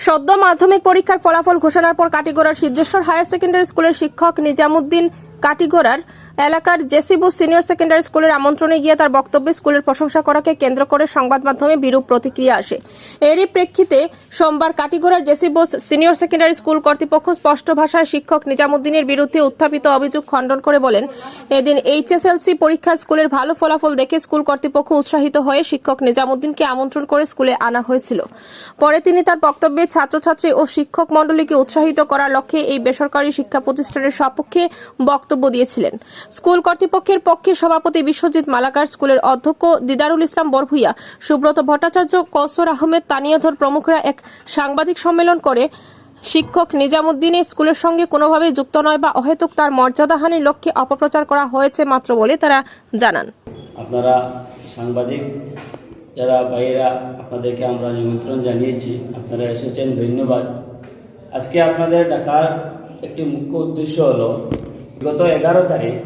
সদ্য মাধ্যমিক পরীক্ষার ফলাফল ঘোষণার পর কাটিগড়ার সিদ্ধেশ্বর হায়ার সেকেন্ডারি স্কুলের শিক্ষক নিজামুদ্দিন কাটিগড়ার এলাকার জেসি বোস সিনিয়র সেকেন্ডারি স্কুলের আমন্ত্রণে গিয়ে তার বক্তব্যে স্কুলের প্রশংসা করাকে কেন্দ্র করে সংবাদ মাধ্যমে বিরূপ প্রতিক্রিয়া আসে। এরই প্রেক্ষিতে সোমবার কাটিগড়ার J C Bose senior secondary school কর্তৃপক্ষ স্পষ্ট ভাষায় শিক্ষক নিজামুদ্দিনের বিরুদ্ধে উত্থাপিত অভিযোগ খণ্ডন করে বলেন, এদিন এইচএসএলসি পরীক্ষা স্কুলের ভালো ফলাফল দেখে স্কুল কর্তৃপক্ষ উৎসাহিত হয়ে শিক্ষক নিজামুদ্দিনকে আমন্ত্রণ করে স্কুলে আনা হয়েছিল। পরে তিনি তার বক্তব্যে ছাত্রছাত্রী ও শিক্ষক মণ্ডলীকে উৎসাহিত করার লক্ষ্যে এই বেসরকারি শিক্ষা প্রতিষ্ঠানের সপক্ষে বক্তব্য দিয়েছিলেন। স্কুল কর্তৃপক্ষের পক্ষে সভাপতি বিশ্বজিৎ মালাকার, স্কুলের অধ্যক্ষ দিদারুল ইসলাম বরভুইয়া, সুব্রত ভট্টাচার্য, কৌসর আহমেদ, তানিয়াধর প্রমুখরা এক সাংবাদিক সম্মেলন করে শিক্ষক নিজামুদ্দিনের স্কুলের সঙ্গে কোনোভাবেই যুক্ত নয় বা অহেতুক তার মর্যাদাহানির লক্ষ্যে অপপ্রচার করা হয়েছে মাত্র বলে তারা জানান। আপনারা সাংবাদিক যারা ভাইয়েরা, আপনাদেরকে আমরা নিমন্ত্রণ জানিয়েছি, আপনারা এসেছেন, ধন্যবাদ। আজকে আপনাদের ডাকার একটি মুখ্য উদ্দেশ্য হলো, গত 11 তারিখ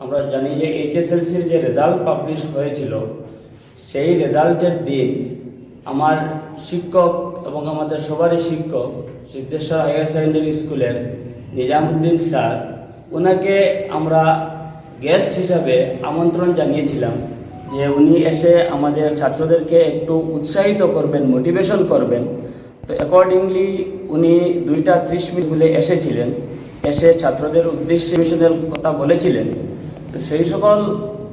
আমরা জানি যে এইচএসএলসির যে রেজাল্ট পাবলিশ হয়েছিল, সেই রেজাল্টের দিন আমার শিক্ষক এবং আমাদের সবারই শিক্ষক সিদ্ধেশ্বর হায়ার সেকেন্ডারি স্কুলের নিজামুদ্দিন স্যার, ওনাকে আমরা গেস্ট হিসাবে আমন্ত্রণ জানিয়েছিলাম যে উনি এসে আমাদের ছাত্রদেরকে একটু উৎসাহিত করবেন, মোটিভেশন করবেন। তো অ্যাকর্ডিংলি উনি 2:30 স্কুলে এসেছিলেন, এসে ছাত্রদের উদ্দেশ্যে মিশনের কথা বলেছিলেন। তো সেই সকল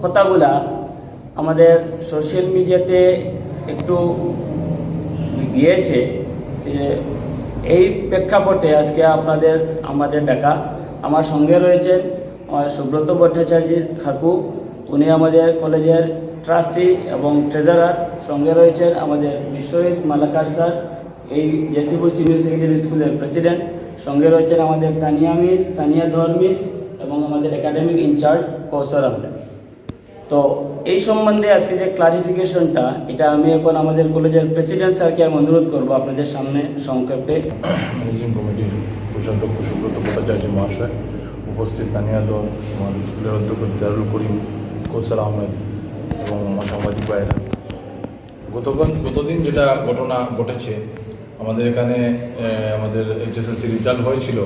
কথাগুলা আমাদের সোশ্যাল মিডিয়াতে একটু গিয়েছে। এই প্রেক্ষাপটে আজকে আমাদের ডাকা। আমার সঙ্গে রয়েছেন আমার সুব্রত ভট্টাচার্য কাকু, উনি আমাদের কলেজের ট্রাস্টি এবং ট্রেজারার। সঙ্গে রয়েছেন আমাদের বিশ্বজিৎ মালাকার স্যার, এই জেসি বোস সিনিয়র সেকেন্ডারি স্কুলের প্রেসিডেন্ট। সঙ্গে রয়েছেন আমাদের তানিয়াধর মিস এবং আমাদের একাডেমিক ইনচার্জ কৌসর আহমেদ। তো এই সম্বন্ধে আজকে যে ক্লারিফিকেশনটা, এটা আমি এখন আমাদের কলেজের প্রেসিডেন্ট স্যারকে আমি অনুরোধ করবো আপনাদের সামনে সংক্ষেপে। ম্যানেজিং কমিটির কোষাধ্যক্ষ সুব্রত ভট্টাচার্য মহাশয়, উপস্থিত তানিয়াধর, আমার স্কুলের অধ্যক্ষ দিদারুল করিম, কৌসর আহমেদ এবং আমার সাংবাদিক ভাইয়েরা, গতদিন যেটা ঘটনা ঘটেছে, আমাদের এখানে আমাদের এইচএসএলসি রেজাল্ট হয়েছিল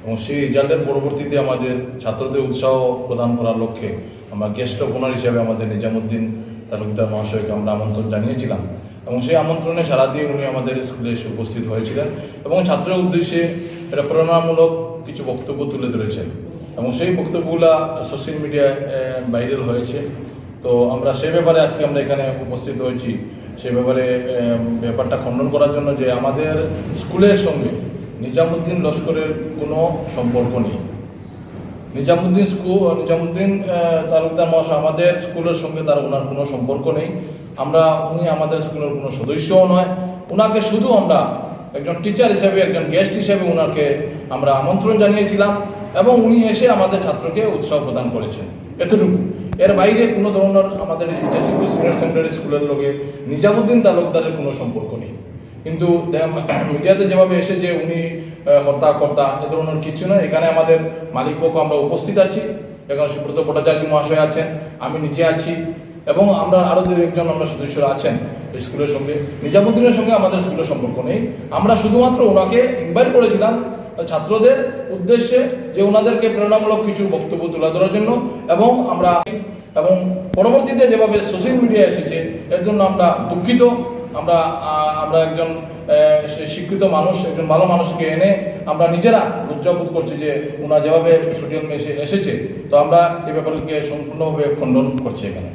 এবং সেই রেজাল্টের পরবর্তীতে আমাদের ছাত্রদের উৎসাহ প্রদান করার লক্ষ্যে আমরা গেস্ট অফ অনার হিসেবে আমাদের নিজামুদ্দিন তালুকদার মহাশয়কে আমরা আমন্ত্রণ জানিয়েছিলাম এবং সেই আমন্ত্রণে সাড়া দিয়ে উনি আমাদের স্কুলে এসে উপস্থিত হয়েছিলেন এবং ছাত্রের উদ্দেশ্যে এটা প্রেরণামূলক কিছু বক্তব্য তুলে ধরেছেন এবং সেই বক্তব্যগুলো সোশ্যাল মিডিয়ায় ভাইরাল হয়েছে। তো আমরা সেই ব্যাপারে আজকে আমরা এখানে উপস্থিত হয়েছি, সেই ব্যাপারটা খণ্ডন করার জন্য যে আমাদের স্কুলের সঙ্গে নিজামুদ্দিন লস্করের কোনো সম্পর্ক নেই। নিজামুদ্দিন তালুকদার মহাশয় আমাদের স্কুলের সঙ্গে ওনার কোনো সম্পর্ক নেই। উনি আমাদের স্কুলের কোনো সদস্যও নয়। ওনাকে শুধু আমরা একজন টিচার হিসেবে, একজন গেস্ট হিসেবে ওনাকে আমরা আমন্ত্রণ জানিয়েছিলাম এবং উনি এসে আমাদের ছাত্রকে উৎসাহ প্রদান করেছেন, এতটুকু। এর বাইরে কোনো ধরনের আমাদের জেসি বোস সিনিয়র সেকেন্ডারি স্কুলের লগে নিজামুদ্দিন তালুকদারের কোনো সম্পর্ক নেই। কিন্তু মিডিয়াতে যেভাবে এসে যে উনি কর্তা এ ধরনের কিছু নয়। এখানে আমাদের মালিক পক্ষ আমরা উপস্থিত আছি, এখানে সুব্রত ভট্টাচার্য মহাশয় আছেন, আমি নিজে আছি এবং আমরা আরও 2-1 আমরা সদস্যরা আছেন এই স্কুলের সঙ্গে। নিজামুদ্দিনের সঙ্গে আমাদের স্কুলের সম্পর্ক নেই। আমরা শুধুমাত্র ওনাকে ইনভাইট করেছিলাম ছাত্রদের উদ্দেশ্যে যে ওনাদেরকে প্রেরণামূলক কিছু বক্তব্য তুলে ধরার জন্য এবং পরবর্তীতে যেভাবে সোশ্যাল মিডিয়া এসেছে এর জন্য আমরা দুঃখিত। আমরা একজন শিক্ষিত মানুষ, একজন ভালো মানুষকে এনে আমরা নিজেরা লজ্জাবোধ করছি যে ওনা যেভাবে সোশ্যাল মিডিয়া এসেছে। তো আমরা এই ব্যাপারকে সম্পূর্ণভাবে খণ্ডন করছি এখানে।